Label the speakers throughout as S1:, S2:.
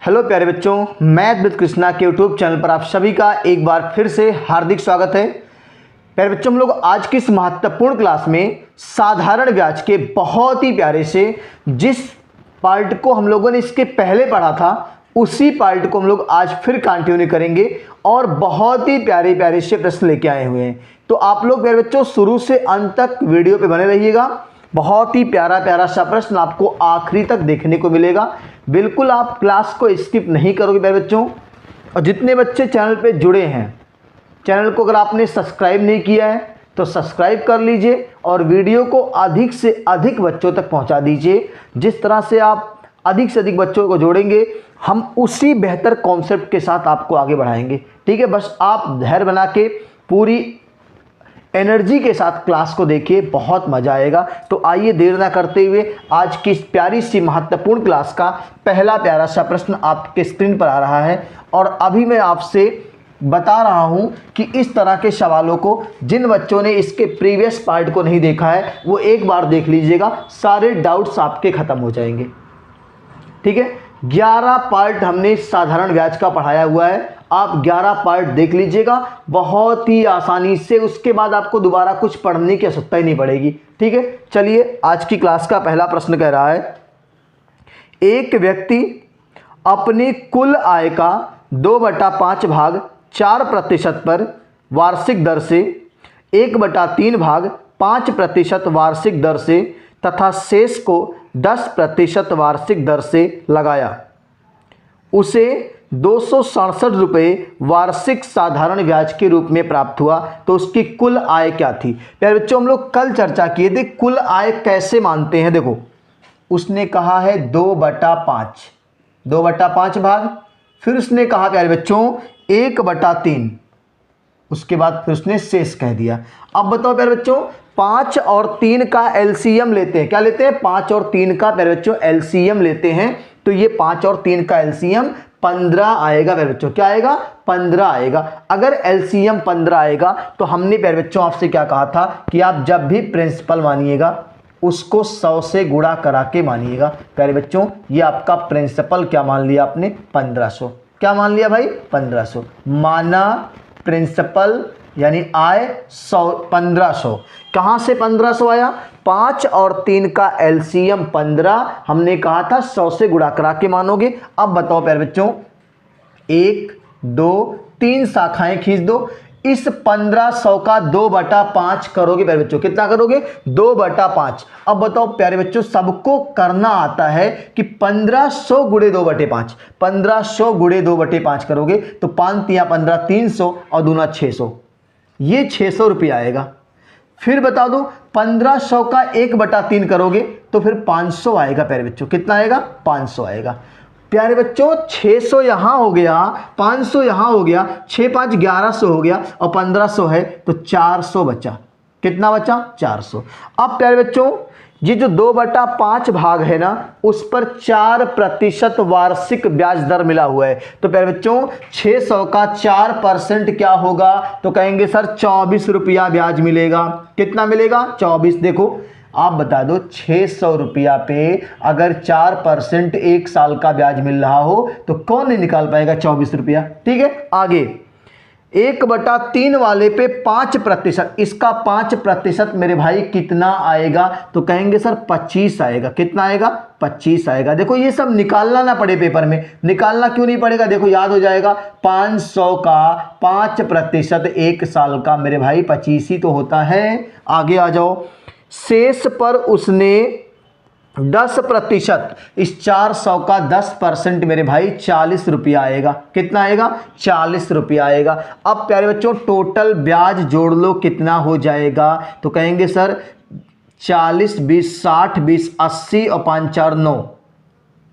S1: Hello प्यारे बच्चों, math with Krishna के यूट्यूब चैनल पर आप सभी का एक बार फिर से हार्दिक स्वागत है। प्यारे बच्चों, हम लोग आज की इस महत्वपूर्ण क्लास में साधारण ब्याज के बहुत ही प्यारे से जिस पार्ट को हम लोगों ने इसके पहले पढ़ा था उसी पार्ट को हम लोग आज फिर कंटिन्यू करेंगे और बहुत ही प्यारे प्यारे से प्रश्न लेके आए हुए हैं। तो आप लोग प्यारे बच्चों शुरू से अंत तक वीडियो पे बने रहिएगा। बहुत ही प्यारा प्यारा सा प्रश्न आपको आखिरी तक देखने को मिलेगा। बिल्कुल आप क्लास को स्किप नहीं करोगे प्यारे बच्चों। और जितने बच्चे चैनल पे जुड़े हैं, चैनल को अगर आपने सब्सक्राइब नहीं किया है तो सब्सक्राइब कर लीजिए और वीडियो को अधिक से अधिक बच्चों तक पहुंचा दीजिए। जिस तरह से आप अधिक से अधिक बच्चों को जोड़ेंगे, हम उसी बेहतर कॉन्सेप्ट के साथ आपको आगे बढ़ाएंगे। ठीक है, बस आप धैर्य बना के पूरी एनर्जी के साथ क्लास को देखिए, बहुत मजा आएगा। तो आइए देर ना करते हुए आज की इस प्यारी सी महत्वपूर्ण क्लास का पहला प्यारा सा प्रश्न आपके स्क्रीन पर आ रहा है। और अभी मैं आपसे बता रहा हूं कि इस तरह के सवालों को जिन बच्चों ने इसके प्रीवियस पार्ट को नहीं देखा है वो एक बार देख लीजिएगा, सारे डाउट्स आपके खत्म हो जाएंगे। ठीक है, 11 पार्ट हमने साधारण ब्याज का पढ़ाया हुआ है। आप 11 पार्ट देख लीजिएगा बहुत ही आसानी से, उसके बाद आपको दोबारा कुछ पढ़ने की आवश्यकता ही नहीं पड़ेगी। ठीक है, चलिए आज की क्लास का पहला प्रश्न कह रहा है, एक व्यक्ति अपनी कुल आय का 2/5 भाग 4% पर वार्षिक दर से 1/3 भाग 5% वार्षिक दर से तथा शेष को 10% वार्षिक दर से लगाया। उसे 267 रुपये वार्षिक साधारण ब्याज के रूप में प्राप्त हुआ। तो उसकी कुल आय क्या थी? प्यारे बच्चों, हम लोग कल चर्चा किए थे कुल आय कैसे मानते हैं। देखो, उसने कहा है 2/5, 2/5 भाग, फिर उसने कहा प्यारे बच्चों 1/3, उसके बाद फिर उसने शेष कह दिया। अब बताओ प्यारे बच्चों, 5 और 3 का एलसीएम लेते हैं। क्या लेते हैं? 5 और 3 का प्यारे बच्चों एलसीएम लेते हैं। तो ये 5 और 3 का एलसीएम 15 आएगा प्यारे बच्चों। क्या आएगा? 15 आएगा। अगर एलसीएम 15 आएगा तो हमने प्यारे बच्चों आपसे क्या कहा था कि आप जब भी प्रिंसिपल मानिएगा उसको 100 से गुणा करा के मानिएगा। प्यारे बच्चों, ये आपका प्रिंसिपल क्या मान लिया आपने? 1500। क्या मान लिया भाई? 1500 माना। प्रिंसिपल यानी आय 1500। कहाँ से 1500 आया? 5 और 3 का एलसीएम 15, हमने कहा था 100 से गुणा करा के मानोगे। अब बताओ प्यारे बच्चों, 1 2 3 शाखाएं खींच दो। इस 1500 का 2/5 करोगे प्यारे बच्चों। कितना करोगे? 2/5। अब बताओ प्यारे बच्चों, सबको करना आता है कि 1500 गुणे 2/5, 1500 गुणे 2/5 करोगे तो 5 या 15 300 और दूना 600, ये 600 रुपये आएगा। फिर बता दो 1500 का 1/3 करोगे तो फिर 500 आएगा प्यारे बच्चों। कितना आएगा? 500 आएगा। प्यारे बच्चों 600 यहां हो गया, 500 यहां हो गया, 6 5 1100 हो गया और 1500 है तो 400 बचा। कितना बचा? 400। अब प्यारे बच्चों ये जो 2/5 भाग है ना, उस पर 4% वार्षिक ब्याज दर मिला हुआ है। तो प्यारे बच्चों 600 का 4% क्या होगा? तो कहेंगे सर 24 रुपया ब्याज मिलेगा। कितना मिलेगा? 24। देखो आप बता दो, 600 रुपया पे अगर 4% 1 साल का ब्याज मिल रहा हो तो कौन नहीं निकाल पाएगा 24 रुपया। ठीक है, आगे 1/3 वाले पे 5%, इसका 5% मेरे भाई कितना आएगा? तो कहेंगे सर 25 आएगा। कितना आएगा? 25 आएगा। देखो ये सब निकालना ना पड़े पेपर में, निकालना क्यों नहीं पड़ेगा? देखो याद हो जाएगा। 500 का 5% 1 साल का मेरे भाई 25 ही तो होता है। आगे आ जाओ, शेष पर उसने 10%, इस 400 का 10% मेरे भाई 40 रुपया आएगा। कितना आएगा? 40 रुपया आएगा। अब प्यारे बच्चों टोटल ब्याज जोड़ लो, कितना हो जाएगा? तो कहेंगे सर 40 20 60 20 80 और 5 4 9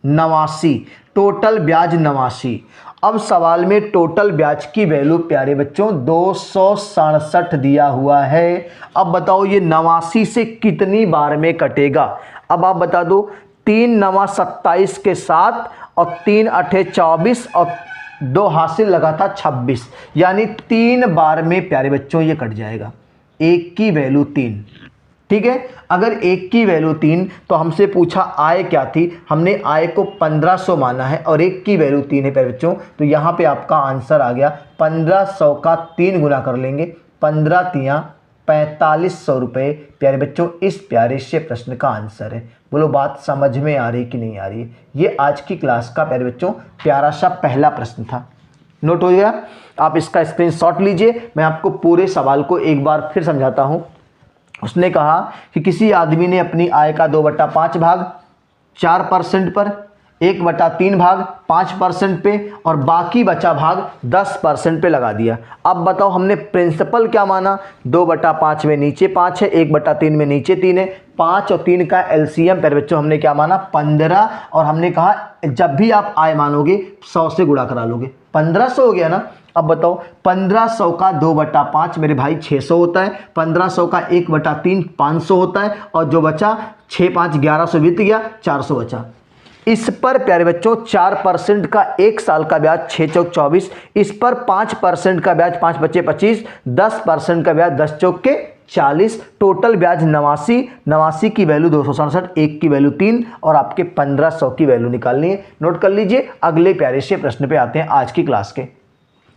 S1: 89, टोटल ब्याज 89। अब सवाल में टोटल ब्याज की वैल्यू प्यारे बच्चों 267 दिया हुआ है। अब बताओ ये 89 से कितनी बार में कटेगा? अब आप बता दो, 3 9 27 के साथ और 3 8 24 और 2 हासिल लगा था 26, यानी 3 बार में प्यारे बच्चों ये कट जाएगा। एक की वैल्यू 3। ठीक है। अगर एक की वैल्यू 3 तो हमसे पूछा आय क्या थी, हमने आय को 1500 माना है और एक की वैल्यू 3 है प्यारे बच्चों, तो यहाँ पे आपका आंसर आ गया 1500 का 3 गुना कर लेंगे, 15 तियां 4500 रुपये प्यारे बच्चों इस प्यारे से प्रश्न का आंसर है। बोलो बात समझ में आ रही कि नहीं आ रही है। ये आज की क्लास का प्यारे बच्चों प्यारा सा पहला प्रश्न था। नोट हो गया, आप इसका स्क्रीनशॉट लीजिए। मैं आपको पूरे सवाल को एक बार फिर समझाता हूँ। उसने कहा कि किसी आदमी ने अपनी आय का 2/5 भाग 4% पर, 1/3 भाग 5% पे और बाकी बचा भाग 10% पे लगा दिया। अब बताओ हमने प्रिंसिपल क्या माना, 2/5 में नीचे 5 है, 1/3 में नीचे 3 है, 5 और 3 का एलसीएम पर बच्चों हमने क्या माना 15, और हमने कहा जब भी आप आय मानोगे 100 से गुणा करा लोगे, 1500 हो गया ना। अब बताओ 1500 का 2/5 मेरे भाई 600 होता है, 1500 का 1/3 500 होता है, और जो बचा 6 5 1100 बीत गया, 400 बचा। इस पर प्यारे बच्चों 4% का 1 साल का ब्याज 6 चौक 24, इस पर 5% का ब्याज 5 बचे 25, 10% का ब्याज 10 चौक के 40, टोटल ब्याज 89 की वैल्यू 267, 1 की वैल्यू 3 और आपके 1500 की वैल्यू निकालनी है। नोट कर लीजिए। अगले प्यारे से प्रश्न पे आते हैं आज की क्लास के।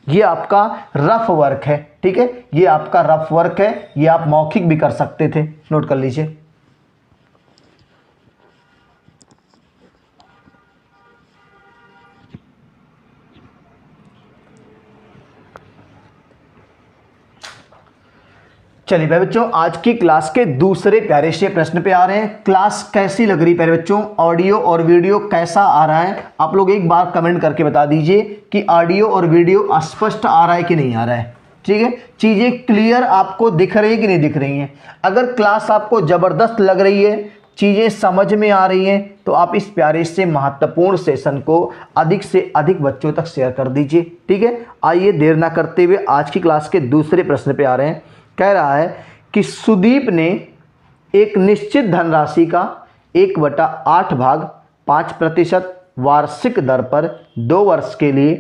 S1: ये आपका रफ वर्क है, ठीक है, ये आपका रफ वर्क है, ये आप मौखिक भी कर सकते थे। नोट कर लीजिए। चलिए प्यारे बच्चों आज की क्लास के दूसरे प्यारे से प्रश्न पे आ रहे हैं। क्लास कैसी लग रही प्यारे बच्चों, ऑडियो और वीडियो कैसा आ रहा है, आप लोग एक बार कमेंट करके बता दीजिए कि ऑडियो और वीडियो स्पष्ट आ रहा है कि नहीं आ रहा है। ठीक है, चीज़ें क्लियर आपको दिख रही है कि नहीं दिख रही हैं। अगर क्लास आपको ज़बरदस्त लग रही है, चीज़ें समझ में आ रही हैं, तो आप इस प्यारे से महत्वपूर्ण सेशन को अधिक से अधिक बच्चों तक शेयर कर दीजिए। ठीक है, आइए देर ना करते हुए आज की क्लास के दूसरे प्रश्न पे आ रहे हैं। कह रहा है कि सुदीप ने एक निश्चित धनराशि का 1/8 भाग 5% वार्षिक दर पर 2 वर्ष के लिए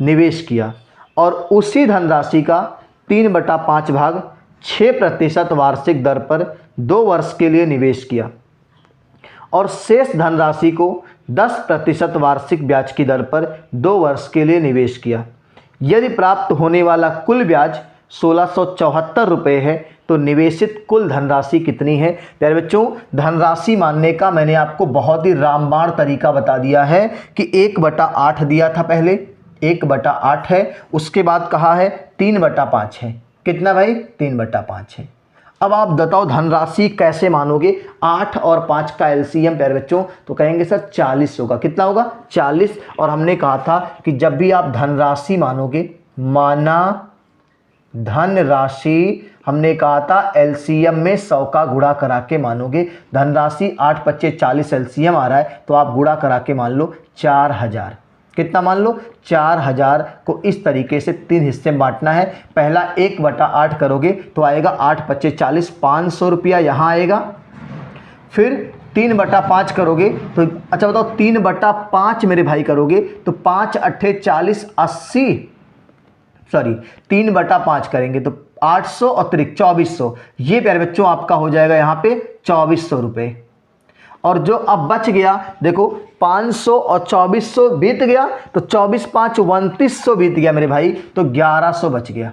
S1: निवेश किया और उसी धनराशि का 3/5 भाग 6% वार्षिक दर पर 2 वर्ष के लिए निवेश किया और शेष धनराशि को 10% वार्षिक ब्याज की दर पर 2 वर्ष के लिए निवेश किया। यदि प्राप्त होने वाला कुल ब्याज 1674 रुपये है तो निवेशित कुल धनराशि कितनी है। प्यारे बच्चों धनराशि मानने का मैंने आपको बहुत ही रामबाण तरीका बता दिया है कि 1/8 दिया था, पहले 1/8 है, उसके बाद कहा है 3/5 है। कितना भाई 3/5 है। अब आप बताओ धनराशि कैसे मानोगे, 8 और 5 का एलसीएम प्यारे बच्चों, तो कहेंगे सर 40 होगा। कितना होगा 40, और हमने कहा था कि जब भी आप धनराशि मानोगे, माना धनराशि, हमने कहा था एलसीएम में 100 का गुणा करा के मानोगे। धनराशि 8 25 40 एलसीएम आ रहा है, तो आप गुणा करा के मान लो 4000। कितना मान लो 4000 को इस तरीके से 3 हिस्से में बांटना है। पहला 1/8 करोगे तो आएगा 8 25 40 500 रुपया यहाँ आएगा। फिर 3/5 करोगे तो अच्छा बताओ 3/5 मेरे भाई करोगे तो 5 8 40 80, सॉरी 3/5 करेंगे तो 800 अतिरिक्त 2400, ये प्यारे बच्चों आपका हो जाएगा यहाँ पे 2400 रुपये। और जो अब बच गया देखो 500 और 2400 बीत गया तो 24 5 2900 बीत गया मेरे भाई, तो 1100 बच गया।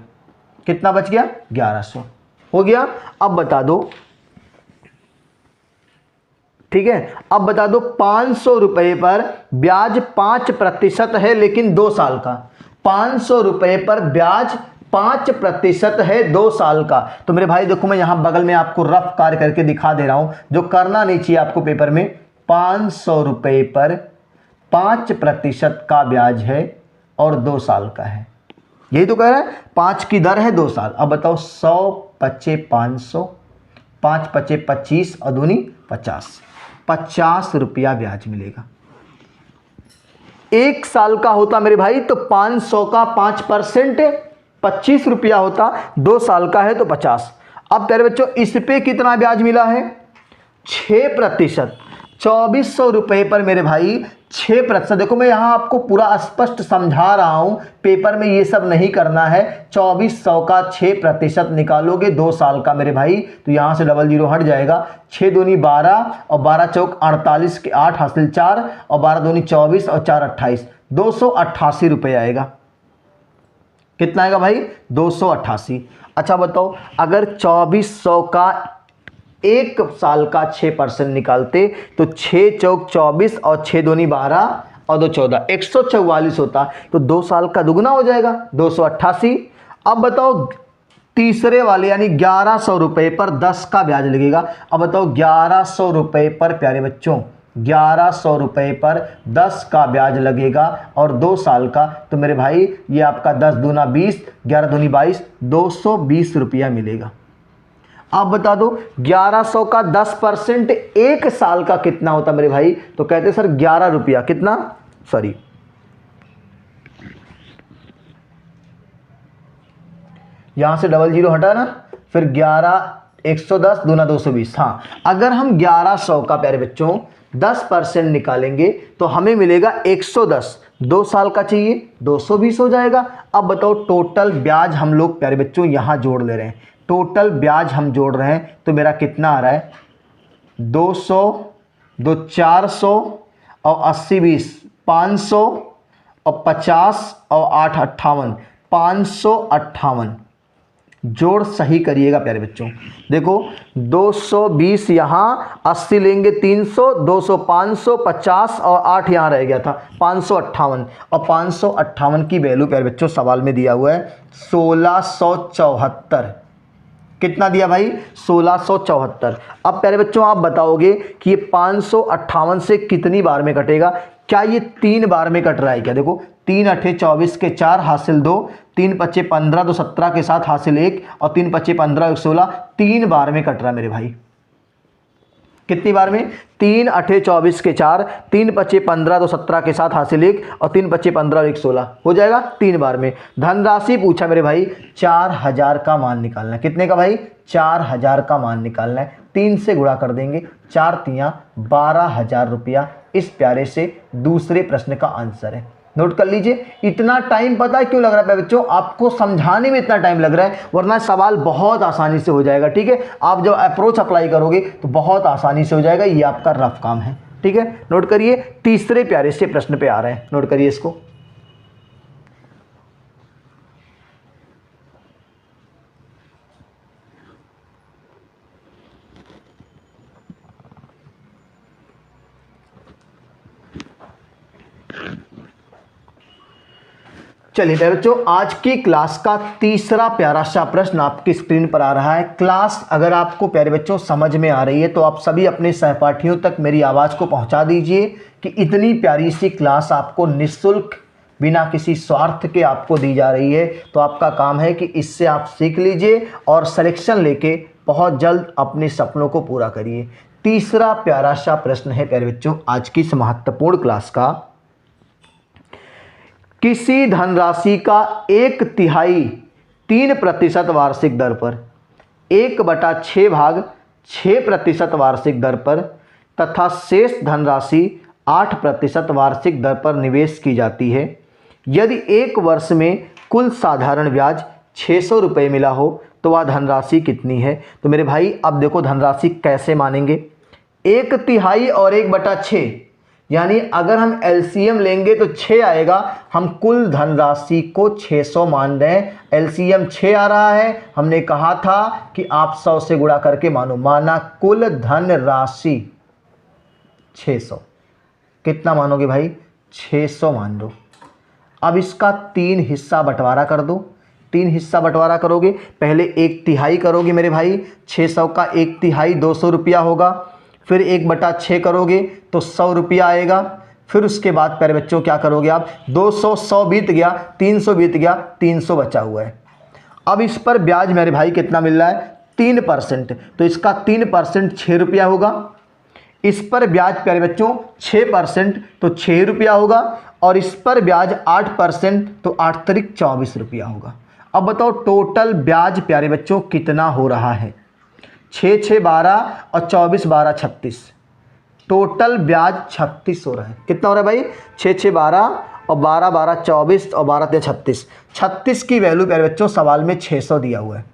S1: कितना बच गया 1100 हो गया। अब बता दो, ठीक है, अब बता दो 500 रुपये पर ब्याज 5% है लेकिन 2 साल का। 500 रुपये पर ब्याज 5% है 2 साल का। तो मेरे भाई देखो मैं यहां बगल में आपको रफ कार्य करके दिखा दे रहा हूं, जो करना नहीं चाहिए आपको पेपर में। 500 रुपये पर 5% का ब्याज है और 2 साल का है, यही तो कह रहा है। 5 की दर है 2 साल। अब बताओ 100 पच्चे 500, 5 पच्चे 25 और दूनी 50 रुपया ब्याज मिलेगा। 1 साल का होता मेरे भाई तो 500 का 5% 25 रुपया होता, 2 साल का है तो 50। अब प्यारे बच्चों इस पे कितना ब्याज मिला है 6%। ₹2400 पर मेरे भाई 6%। देखो मैं यहाँ आपको पूरा स्पष्ट समझा रहा हूँ, पेपर में ये सब नहीं करना है। 2400 का 6% निकालोगे 2 साल का मेरे भाई, तो यहाँ से डबल जीरो हट जाएगा। 6 दूनी 12 और 12 चौक 48 के 8 हासिल 4 और 12 दूनी 24 और 4 28, ₹288 आएगा। कितना आएगा भाई? 288। अच्छा बताओ, अगर 2400 का 1 साल का 6% निकालते तो 6 चौक 24 और 6 दूनी 12 और 2 14, 144 होता, तो 2 साल का दुगना हो जाएगा 288। अब बताओ तीसरे वाले यानी ₹1100 पर 10 का ब्याज लगेगा। अब बताओ ₹1100 पर प्यारे बच्चों, ₹1100 पर 10 का ब्याज लगेगा और 2 साल का, तो मेरे भाई ये आपका 10 दूना 20, 11 दूनी 22, ₹220 मिलेगा। आप बता दो 1100 का 10% 1 साल का कितना होता मेरे भाई? तो कहते सर ₹11, कितना, सॉरी यहां से डबल जीरो हटा ना, फिर 11 110 दूना 220। हाँ, अगर हम 1100 का प्यारे बच्चों 10% निकालेंगे तो हमें मिलेगा 110, 2 साल का चाहिए 220 हो जाएगा। अब बताओ टोटल ब्याज हम लोग प्यारे बच्चों यहां जोड़ ले रहे हैं, टोटल ब्याज हम जोड़ रहे हैं, तो मेरा कितना आ रहा है? 200, 2 400 और 80 20 500 और 50 और 8 58, 558। जोड़ सही करिएगा प्यारे बच्चों। देखो 220 यहाँ, 80 लेंगे 300, 200 500, 50 और 8 यहाँ रह गया था 558, और 558 की वैल्यू प्यारे बच्चों सवाल में दिया हुआ है 1674। कितना दिया भाई? 1674। अब प्यारे बच्चों आप बताओगे कि ये 558 से कितनी बार में कटेगा? क्या ये 3 बार में कट रहा है क्या? देखो 3 अठे 24 के 4 हासिल 2, 3 पच्चे 15 2 17 के साथ हासिल 1 और 3 पच्चे 15 1 16, 3 बार में कट रहा है मेरे भाई। कितनी बार में? 3 अठे 24 के 4, 3 पच्चे 15 2 17 के साथ हासिल 1 और 3 पच्चे 15 और 1 16 हो जाएगा 3 बार में। धनराशि पूछा मेरे भाई 4000 का मान निकालना है। कितने का भाई? 4000 का मान निकालना है। 3 से गुणा कर देंगे, 4 तियां 12,000 रुपया इस प्यारे से दूसरे प्रश्न का आंसर है। नोट कर लीजिए। इतना टाइम पता है क्यों लग रहा है बच्चों? आपको समझाने में इतना टाइम लग रहा है, वरना सवाल बहुत आसानी से हो जाएगा। ठीक है, आप जब अप्रोच अप्लाई करोगे तो बहुत आसानी से हो जाएगा। ये आपका रफ काम है। ठीक है, नोट करिए। तीसरे प्यारे से प्रश्न पे आ रहे हैं, नोट करिए इसको। चलिए प्यारे बच्चों, आज की क्लास का तीसरा प्यारा सा प्रश्न आपकी स्क्रीन पर आ रहा है। क्लास अगर आपको प्यारे बच्चों समझ में आ रही है तो आप सभी अपने सहपाठियों तक मेरी आवाज़ को पहुंचा दीजिए कि इतनी प्यारी सी क्लास आपको निःशुल्क बिना किसी स्वार्थ के आपको दी जा रही है। तो आपका काम है कि इससे आप सीख लीजिए और सिलेक्शन लेके बहुत जल्द अपने सपनों को पूरा करिए। तीसरा प्यारा सा प्रश्न है प्यारे बच्चों आज की इस महत्वपूर्ण क्लास का। किसी धनराशि का 1/3 3% वार्षिक दर पर 1/6 भाग 6% वार्षिक दर पर तथा शेष धनराशि 8% वार्षिक दर पर निवेश की जाती है। यदि 1 वर्ष में कुल साधारण ब्याज 600 रुपये मिला हो तो वह धनराशि कितनी है? तो मेरे भाई अब देखो धनराशि कैसे मानेंगे। 1/3 और 1/6 यानी अगर हम एलसीएम लेंगे तो 6 आएगा। हम कुल धनराशि को 600 मान रहे हैं। एलसीएम 6 आ रहा है। हमने कहा था कि आप 100 से गुणा करके मानो। माना कुल धनराशि 600। कितना मानोगे भाई? 600 मान लो। अब इसका 3 हिस्सा बंटवारा कर दो। 3 हिस्सा बंटवारा करोगे, पहले 1/3 करोगे मेरे भाई। 600 का 1/3 200 रुपया होगा। फिर 1/6 करोगे तो 100 रुपया आएगा। फिर उसके बाद प्यारे बच्चों क्या करोगे आप? 200 100 बीत गया, 300 बीत गया, 300 बचा हुआ है। अब इस पर ब्याज मेरे भाई कितना मिल रहा है? 3%। तो इसका 3% 6 रुपया होगा। इस पर ब्याज प्यारे बच्चों 6% तो 6 रुपया होगा। और इस पर ब्याज 8% तो 8 तरीक 24 रुपया होगा। अब बताओ टोटल ब्याज प्यारे बच्चों कितना हो रहा है? 6 6 12 और 24 12 36, टोटल ब्याज 36 हो रहा है। कितना हो रहा है भाई? 6 6 12 और 12 12 24 और 12 3 36। 36 की वैल्यू प्यारे बच्चों सवाल में 600 दिया हुआ है।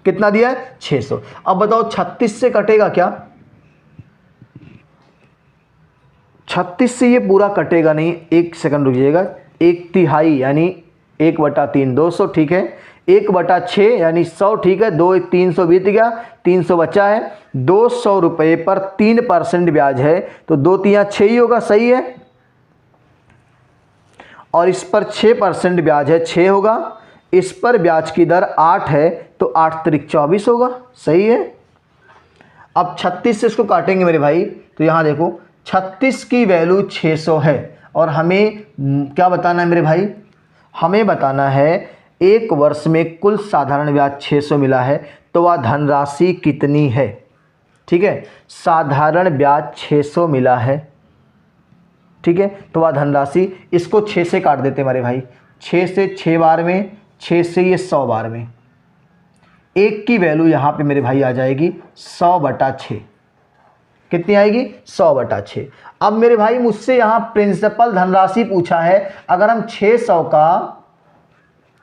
S1: कितना दिया है? 600। अब बताओ 36 से कटेगा क्या? 36 से ये पूरा कटेगा नहीं, एक सेकंड रुकिएगा। 1/3 यानी 1/3 200, ठीक है। 1/6 यानी 100, ठीक है। 2 300 बीत गया, 300 बचा है। 200 रुपये पर 3% ब्याज है तो 2 3 6 ही होगा, सही है। और इस पर 6% ब्याज है, 6 होगा। इस पर ब्याज की दर 8 है तो 8 त्रिक 24 होगा, सही है। अब 36 से इसको काटेंगे मेरे भाई तो यहाँ देखो 36 की वैल्यू 600 है और हमें क्या बताना है मेरे भाई? हमें बताना है एक वर्ष में कुल साधारण ब्याज 600 मिला है तो वह धनराशि कितनी है, ठीक है। साधारण ब्याज 600 मिला है, ठीक है, तो वह धनराशि, इसको 6 से काट देते मेरे भाई। 6 से 6 बार में, 6 से ये 100 बार में, एक की वैल्यू यहाँ पे मेरे भाई आ जाएगी 100/6। कितनी आएगी? 100/6। अब मेरे भाई मुझसे यहाँ प्रिंसिपल धनराशि पूछा है। अगर हम 600 का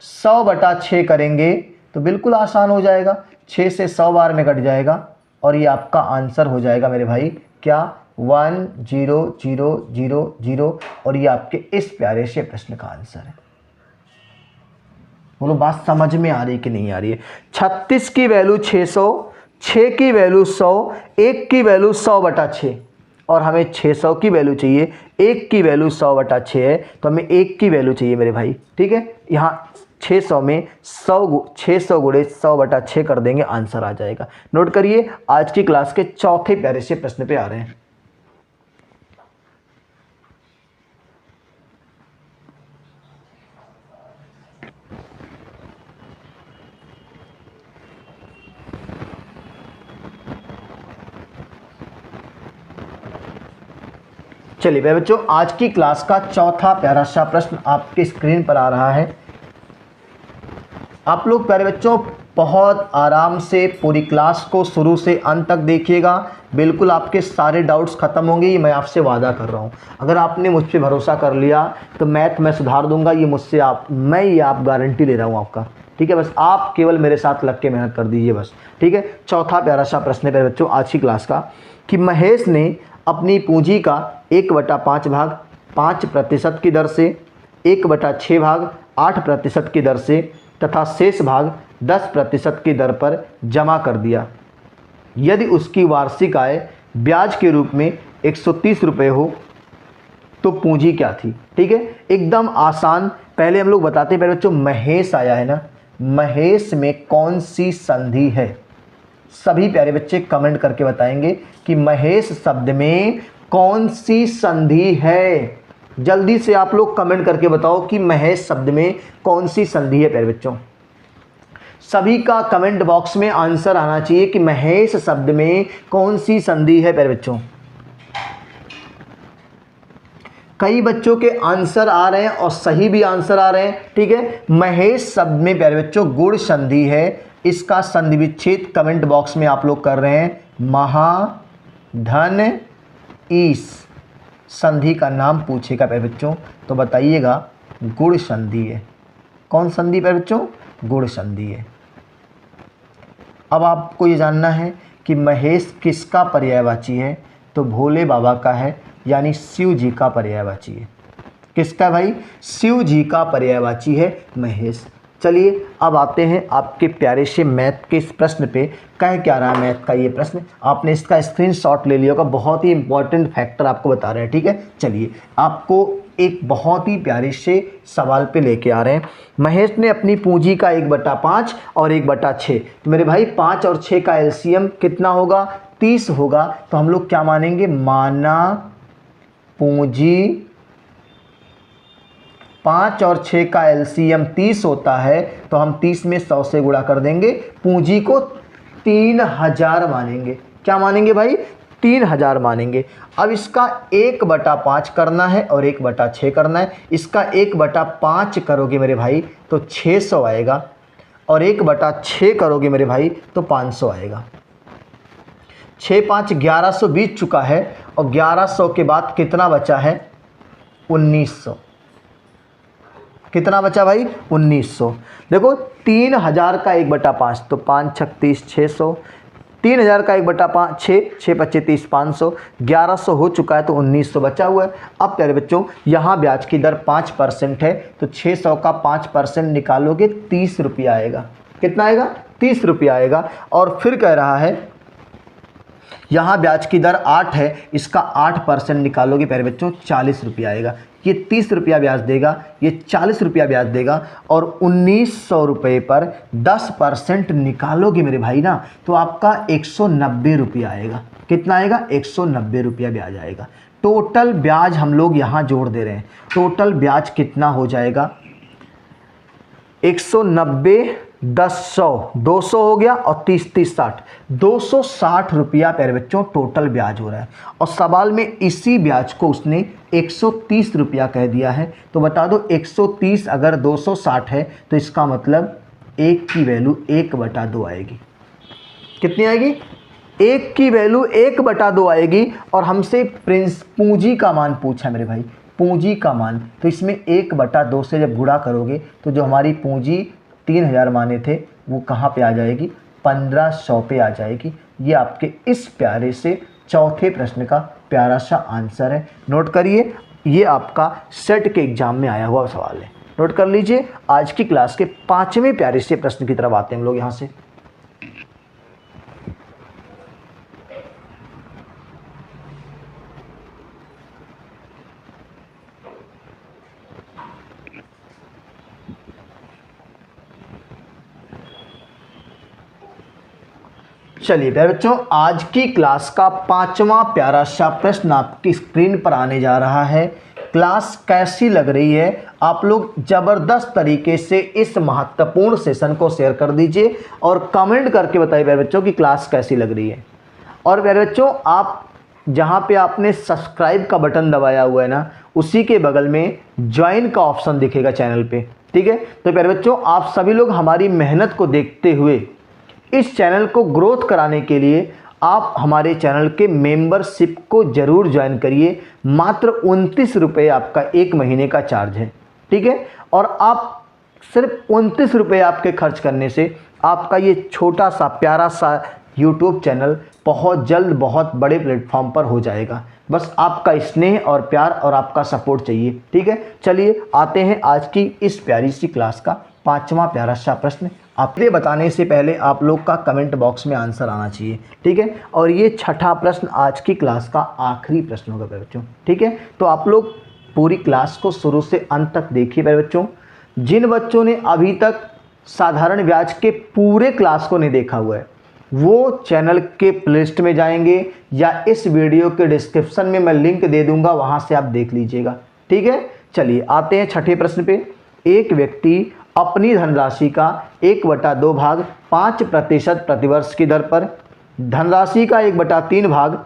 S1: 100/6 करेंगे तो बिल्कुल आसान हो जाएगा। 6 से 100 बार में कट जाएगा और ये आपका आंसर हो जाएगा मेरे भाई क्या? 1000 और ये आपके इस प्यारे से प्रश्न का आंसर है। बोलो बात समझ में आ रही कि नहीं आ रही है? 36 की वैल्यू 600, 6 की वैल्यू 100, 1 की वैल्यू 100/6 और हमें 600 की वैल्यू चाहिए। 1 की वैल्यू 100/6 है तो हमें 1 की वैल्यू चाहिए मेरे भाई, ठीक है। यहाँ 600 में 600 गुणे 100/6 कर देंगे, आंसर आ जाएगा। नोट करिए, आज की क्लास के चौथे प्यारे से प्रश्न पे आ रहे हैं। चलिए प्यारे बच्चों, आज की क्लास का चौथा प्यारा सा प्रश्न आपके स्क्रीन पर आ रहा है। आप लोग प्यारे बच्चों बहुत आराम से पूरी क्लास को शुरू से अंत तक देखिएगा। बिल्कुल आपके सारे डाउट्स खत्म होंगे, ये मैं आपसे वादा कर रहा हूँ। अगर आपने मुझ पर भरोसा कर लिया तो मैथ मैं सुधार दूंगा, ये मुझसे मैं ये आप गारंटी ले रहा हूँ आपका, ठीक है। बस आप केवल मेरे साथ लग के मेहनत कर दीजिए बस, ठीक है। चौथा प्यारा सा प्रश्न है प्यारे बच्चों आज की क्लास का कि महेश ने अपनी पूंजी का 1/5 भाग 5% की दर से, 1/6 भाग 8% की दर से तथा शेष भाग 10% की दर पर जमा कर दिया। यदि उसकी वार्षिक आय ब्याज के रूप में 130 रुपये हो तो पूंजी क्या थी, ठीक है। एकदम आसान। पहले हम लोग बताते हैं, पहले बच्चों महेश आया है ना, महेश में कौन सी संधि है? सभी प्यारे बच्चे कमेंट करके बताएंगे कि महेश शब्द में कौन सी संधि है। जल्दी से आप लोग कमेंट करके बताओ कि महेश शब्द में कौन सी संधि है प्यारे बच्चों। सभी का कमेंट बॉक्स में आंसर आना चाहिए कि महेश शब्द में कौन सी संधि है प्यारे बच्चों। कई बच्चों के आंसर आ रहे हैं और सही भी आंसर आ रहे हैं, ठीक है। महेश शब्द में प्यारे बच्चों गुण संधि है। इसका संधि विच्छेद कमेंट बॉक्स में आप लोग कर रहे हैं। महाधन ईस संधि का नाम पूछेगा प्यारे बच्चों तो बताइएगा गुण संधि है। कौन संधि प्यारे बच्चों? गुण संधि है। अब आपको ये जानना है कि महेश किसका पर्यायवाची है, तो भोले बाबा का है, यानी शिव जी का पर्यायवाची है। किसका भाई? शिव जी का पर्यायवाची है महेश। चलिए अब आते हैं आपके प्यारे से मैथ के इस प्रश्न पे। कह क्या रहा है मैथ का ये प्रश्न, आपने इसका स्क्रीनशॉट ले लिया होगा। बहुत ही इंपॉर्टेंट फैक्टर आपको बता रहे हैं, ठीक है। चलिए आपको एक बहुत ही प्यारे से सवाल पे लेके आ रहे हैं। महेश ने अपनी पूंजी का 1/5 और 1/6, तो मेरे भाई 5 और 6 का एलसीएम कितना होगा? 30 होगा। तो हम लोग क्या मानेंगे? माना पूंजी 5 और 6 का एलसीएम 30 होता है तो हम 30 में 100 से गुणा कर देंगे। पूंजी को 3000 मानेंगे। क्या मानेंगे भाई? 3000 मानेंगे। अब इसका 1/5 करना है और 1/6 करना है। इसका 1/5 करोगे मेरे भाई तो 600 आएगा और 1/6 करोगे मेरे भाई तो 500 आएगा। 6 5 1100 बीत चुका है और 1100 के बाद कितना बचा है? 1900। कितना बचा भाई? 1900। देखो 3000 का 1/5 तो 5 6 30 600, 3000 का 1/5 6 6 25 30 500, 1100 हो चुका है तो 1900 बचा हुआ है। अब प्यारे बच्चों यहाँ ब्याज की दर 5% है तो 600 का 5% निकालोगे 30 रुपया आएगा। कितना आएगा? 30 रुपया आएगा। और फिर कह रहा है यहाँ ब्याज की दर 8 है, इसका 8% निकालोगे प्यारे बच्चों 40 रुपया आएगा। ये 30 रुपया ब्याज देगा, ये 40 रुपया ब्याज देगा और 1900 रुपये पर 10% निकालोगे मेरे भाई ना तो आपका 190 रुपया आएगा। कितना आएगा? 190 रुपया ब्याज आएगा। टोटल ब्याज हम लोग यहाँ जोड़ दे रहे हैं। टोटल ब्याज कितना हो जाएगा? 190 10 100 200 हो गया और 30 30 60 260 रुपया प्यारे बच्चों टोटल ब्याज हो रहा है। और सवाल में इसी ब्याज को उसने 130 रुपया कह दिया है तो बता दो 130 अगर 260 है तो इसका मतलब 1 की वैल्यू 1/2 आएगी। कितनी आएगी? 1 की वैल्यू 1/2 आएगी। और हमसे पूंजी का मान पूछा मेरे भाई, पूंजी का मान, तो इसमें 1/2 से जब गुणा करोगे तो जो हमारी पूंजी 3000 माने थे वो कहाँ पे आ जाएगी? 1500 पे आ जाएगी। ये आपके इस प्यारे से चौथे प्रश्न का प्यारा सा आंसर है। नोट करिए, ये आपका सेट के एग्जाम में आया हुआ सवाल है। नोट कर लीजिए। आज की क्लास के 5वें प्यारे से प्रश्न की तरफ आते हैं हम लोग यहाँ से। चलिए प्यारे बच्चों, आज की क्लास का 5वां प्यारा सा प्रश्न आपकी स्क्रीन पर आने जा रहा है। क्लास कैसी लग रही है? आप लोग ज़बरदस्त तरीके से इस महत्वपूर्ण सेशन को शेयर कर दीजिए और कमेंट करके बताइए प्यारे बच्चों की क्लास कैसी लग रही है। और प्यारे बच्चों, आप जहाँ पे आपने सब्सक्राइब का बटन दबाया हुआ है ना, उसी के बगल में ज्वाइन का ऑप्शन दिखेगा चैनल पे। ठीक है, तो प्यारे बच्चों, आप सभी लोग हमारी मेहनत को देखते हुए इस चैनल को ग्रोथ कराने के लिए आप हमारे चैनल के मेंबरशिप को ज़रूर ज्वाइन करिए। मात्र 29 रुपये आपका 1 महीने का चार्ज है। ठीक है, और आप सिर्फ 29 रुपये आपके खर्च करने से आपका ये छोटा सा प्यारा सा यूट्यूब चैनल बहुत जल्द बहुत बड़े प्लेटफॉर्म पर हो जाएगा। बस आपका स्नेह और प्यार और आपका सपोर्ट चाहिए। ठीक है, चलिए आते हैं आज की इस प्यारी सी क्लास का 5वां प्यारा सा प्रश्न। आपने बताने से पहले आप लोग का कमेंट बॉक्स में आंसर आना चाहिए। ठीक है, और ये 6ठा प्रश्न आज की क्लास का आखिरी प्रश्न होगा बच्चों। ठीक है, तो आप लोग पूरी क्लास को शुरू से अंत तक देखिए मेरे बच्चों। जिन बच्चों ने अभी तक साधारण ब्याज के पूरे क्लास को नहीं देखा हुआ है वो चैनल के प्लेलिस्ट में जाएंगे या इस वीडियो के डिस्क्रिप्शन में मैं लिंक दे दूंगा, वहाँ से आप देख लीजिएगा। ठीक है, चलिए आते हैं 6ठे प्रश्न पे। एक व्यक्ति अपनी धनराशि का 1/2 भाग 5% प्रतिवर्ष की दर पर, धनराशि का 1/3 भाग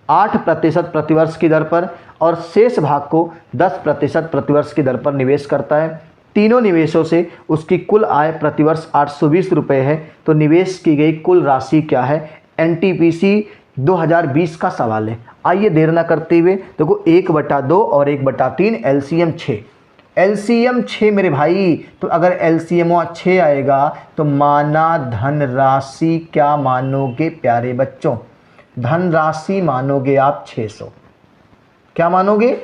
S1: 8% प्रतिवर्ष की दर पर और शेष भाग को 10% प्रतिवर्ष की दर पर निवेश करता है। तीनों निवेशों से उसकी कुल आय प्रतिवर्ष 820 रुपये है। तो निवेश की गई कुल राशि क्या है? NTPC 2020 का सवाल है। आइए देर न करते हुए देखो 1/2 और 1/3 LCM 6। LCM 6 मेरे भाई, तो अगर LCM 6 आएगा तो माना धनराशि क्या मानोगे प्यारे बच्चों? धनराशि मानोगे आप 600। क्या मानोगे?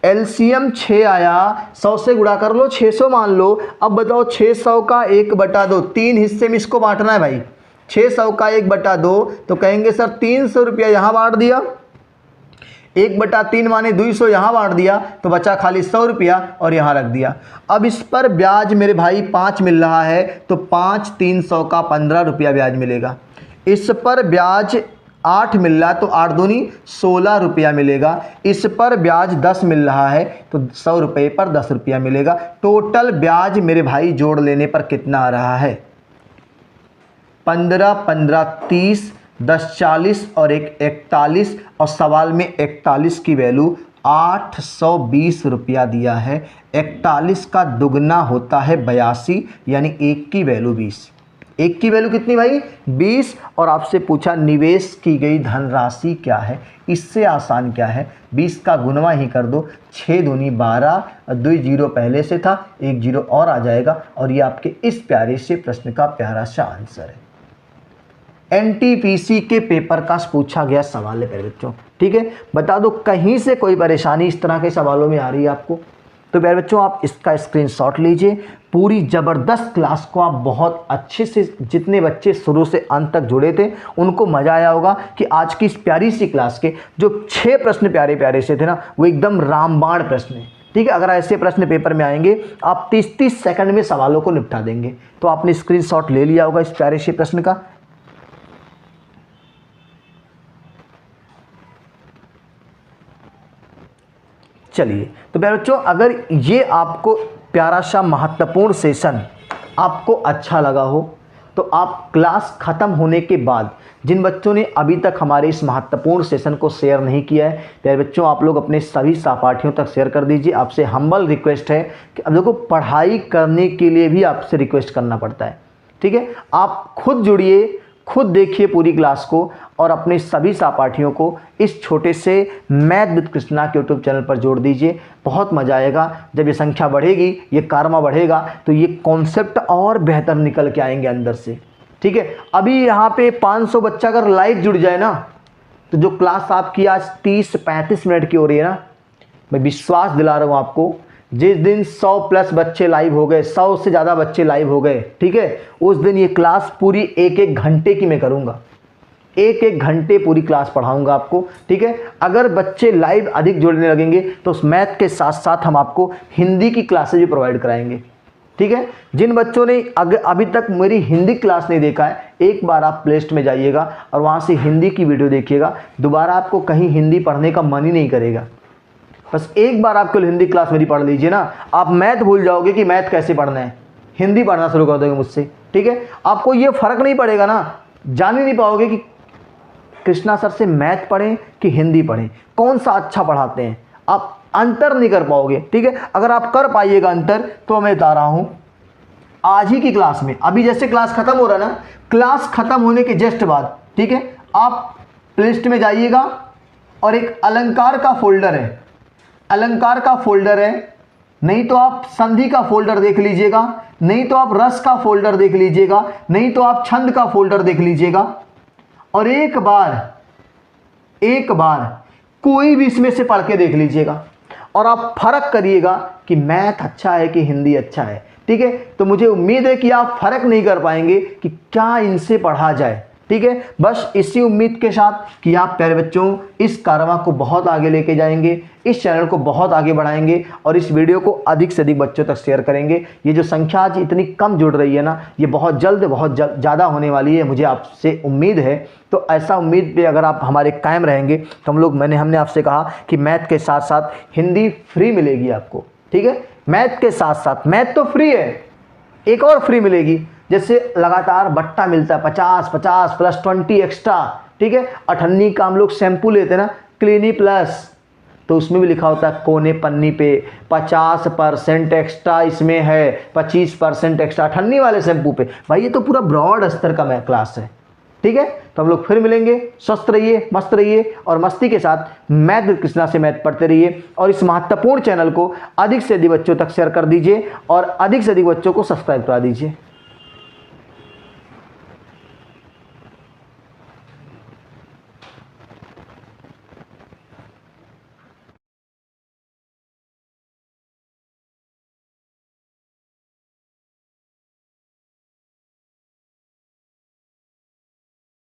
S1: LCM 6 आया, 100 से गुणा कर लो, 600 मान लो। अब बताओ 600 का 1/2, 3 हिस्से में इसको बांटना है भाई। 600 का 1/2 तो कहेंगे सर 300 रुपया यहाँ बांट दिया, 1/3 माने 200 यहाँ बांट दिया तो बचा खाली 100 रुपया और यहाँ रख दिया। अब इस पर ब्याज मेरे भाई 5 मिल रहा है तो 5 300 का 15 रुपया ब्याज मिलेगा। इस पर ब्याज 8 मिल रहा है तो 8 दूनी 16 रुपया मिलेगा। इस पर ब्याज 10 मिल रहा है तो 100 रुपये पर 10 रुपया मिलेगा। टोटल ब्याज मेरे भाई जोड़ लेने पर कितना आ रहा है? 15 15 30 10 40 और 1 41 और सवाल में 41 की वैल्यू 820 रुपया दिया है। 41 का दुगना होता है 82 यानी 1 की वैल्यू 20। एक की वैल्यू कितनी भाई 20, और आपसे पूछा निवेश की गई धनराशि क्या है। इससे आसान क्या है, 20 का गुणवा ही कर दो, 6 दूनी 12, 2 जीरो पहले से था, 1 जीरो और आ जाएगा, और ये आपके इस प्यारे से प्रश्न का प्यारा सा आंसर है। एनटीपीसी के पेपर का पूछा गया सवाल है प्यारे बच्चों, ठीक है। बता दो कहीं से कोई परेशानी इस तरह के सवालों में आ रही है आपको, तो प्यारे बच्चों आप इसका स्क्रीनशॉट लीजिए। पूरी ज़बरदस्त क्लास को आप बहुत अच्छे से, जितने बच्चे शुरू से अंत तक जुड़े थे उनको मज़ा आया होगा कि आज की इस प्यारी सी क्लास के जो 6 प्रश्न प्यारे प्यारे से थे ना, वो एकदम रामबाण प्रश्न है, ठीक है। अगर ऐसे प्रश्न पेपर में आएंगे आप 30-30 सेकंड में सवालों को निपटा देंगे। तो आपने स्क्रीनशॉट ले लिया होगा इस प्यारे से प्रश्न का। चलिए, तो प्यारे बच्चों अगर ये आपको प्यारा सा महत्वपूर्ण सेशन आपको अच्छा लगा हो, तो आप क्लास ख़त्म होने के बाद जिन बच्चों ने अभी तक हमारे इस महत्वपूर्ण सेशन को शेयर नहीं किया है, प्यारे बच्चों आप लोग अपने सभी सहपाठियों तक शेयर कर दीजिए। आपसे हम्बल रिक्वेस्ट है कि अब देखो पढ़ाई करने के लिए भी आपसे रिक्वेस्ट करना पड़ता है, ठीक है। आप खुद जुड़िए, खुद देखिए पूरी क्लास को, और अपने सभी सहपाठियों को इस छोटे से मैथ विद कृष्णा के यूट्यूब चैनल पर जोड़ दीजिए। बहुत मज़ा आएगा। जब ये संख्या बढ़ेगी, ये कारमा बढ़ेगा, तो ये कॉन्सेप्ट और बेहतर निकल के आएंगे अंदर से, ठीक है। अभी यहाँ पे 500 बच्चा अगर लाइव जुड़ जाए ना, तो जो क्लास आपकी आज 30-35 मिनट की हो रही है ना, मैं विश्वास दिला रहा हूँ आपको, जिस दिन 100 प्लस बच्चे लाइव हो गए, 100 से ज़्यादा बच्चे लाइव हो गए, ठीक है, उस दिन ये क्लास पूरी 1-1 घंटे की मैं करूँगा। 1-1 घंटे पूरी क्लास पढ़ाऊँगा आपको, ठीक है। अगर बच्चे लाइव अधिक जुड़ने लगेंगे तो उस मैथ के साथ साथ हम आपको हिंदी की क्लासेज भी प्रोवाइड कराएंगे, ठीक है। जिन बच्चों ने अभी तक मेरी हिंदी क्लास नहीं देखा है, एक बार आप प्ले लिस्ट में जाइएगा और वहाँ से हिंदी की वीडियो देखिएगा। दोबारा आपको कहीं हिंदी पढ़ने का मन ही नहीं करेगा। बस एक बार आपको हिंदी क्लास मेरी पढ़ लीजिए ना, आप मैथ भूल जाओगे कि मैथ कैसे पढ़ना है, हिंदी पढ़ना शुरू कर दोगे मुझसे, ठीक है। आपको ये फ़र्क नहीं पड़ेगा ना, जान ही नहीं पाओगे कि कृष्णा सर से मैथ पढ़ें कि हिंदी पढ़ें, कौन सा अच्छा पढ़ाते हैं, आप अंतर नहीं कर पाओगे, ठीक है। अगर आप कर पाइएगा अंतर, तो मैं बता रहा हूँ आज ही की क्लास में, अभी जैसे क्लास ख़त्म हो रहा है ना, क्लास ख़त्म होने के जस्ट बाद, ठीक है, आप प्ले लिस्ट में जाइएगा और एक अलंकार का फोल्डर है, अलंकार का फोल्डर है, नहीं तो आप संधि का फोल्डर देख लीजिएगा, नहीं तो आप रस का फोल्डर देख लीजिएगा, नहीं तो आप छंद का फोल्डर देख लीजिएगा, और एक बार कोई भी इसमें से पढ़ के देख लीजिएगा, और आप फर्क करिएगा कि मैथ अच्छा है कि हिंदी अच्छा है, ठीक है। तो मुझे उम्मीद है कि आप फर्क नहीं कर पाएंगे कि क्या इनसे पढ़ा जाए, ठीक है। बस इसी उम्मीद के साथ कि आप प्यारे बच्चों इस कारवां को बहुत आगे लेके जाएंगे, इस चैनल को बहुत आगे बढ़ाएंगे, और इस वीडियो को अधिक से अधिक बच्चों तक शेयर करेंगे। ये जो संख्या आज इतनी कम जुड़ रही है ना, ये बहुत जल्द बहुत ज़्यादा होने वाली है, मुझे आपसे उम्मीद है। तो ऐसा उम्मीद पे अगर आप हमारे कायम रहेंगे तो हमने आपसे कहा कि मैथ के साथ साथ हिंदी फ्री मिलेगी आपको, ठीक है। मैथ के साथ साथ, मैथ तो फ्री है, एक और फ्री मिलेगी, जैसे लगातार बट्टा मिलता है 50-50 प्लस 20 एक्स्ट्रा, ठीक है। 98 का हम लोग शैम्पू लेते हैं ना, क्लीनी प्लस, तो उसमें भी लिखा होता है कोने पन्नी पे 50% एक्स्ट्रा इसमें है, 25% एक्स्ट्रा 98 वाले शैम्पू पे। भाई ये तो पूरा ब्रॉड स्तर का क्लास है, ठीक है। तो हम लोग फिर मिलेंगे। स्वस्थ रहिए, मस्त रहिए, और मस्ती के साथ मैथ विद कृष्णा से मैथ पढ़ते रहिए, और इस महत्वपूर्ण चैनल को अधिक से अधिक बच्चों तक शेयर कर दीजिए, और अधिक से अधिक बच्चों को सब्सक्राइब करा दीजिए।